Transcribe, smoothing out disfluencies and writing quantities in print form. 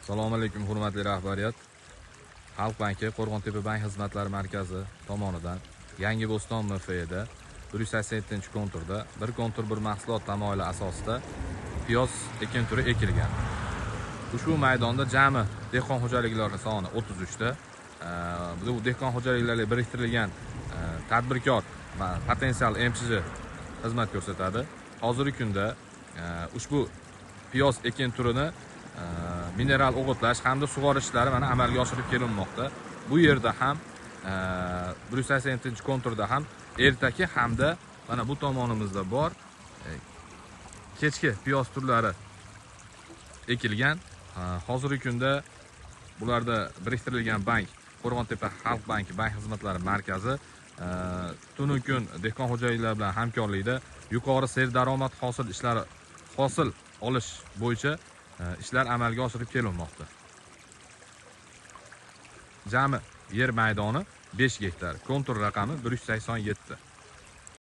Assalomu alaykum hurmatli rahbariyat. Xalq banki Qo'rg'ontepa bank xizmatlari markazi tomonidan Yangi Bo'ston MFEda 187-konturda bir kontur bir mahsulot tamoyili asosida piyoz ekin turi ekilgan. Ushbu maydonda jami dehqon xo'jaliklari soni 33 ta. Bu dehqon xo'jaliklariga biriktirilgan tadbirkor va potensial MChJ xizmat ko'rsatadi. Hozirgi kunda ushbu piyoz ekin turini mineral o'g'itlash hamda sug'orish ishlari mana amalga oshirib kelinmoqda. Bu yerda ham 187-konturda ham ertaki hamda mana bu tomonimizda bor kechki piyoz turlari ekilgan. Hozirgi kunda bularda biriktirilgan bank Qo'rg'ontepa Xalq banki bank xizmatlari markazi tunu kun dehqon xo'jaliklari bilan hamkorlikda yuqori serdaromad hosil olish bo'yicha ishlar amalga oshirib kelinmoqda. Jami yer maydoni 5 gektar, kontur raqami 187.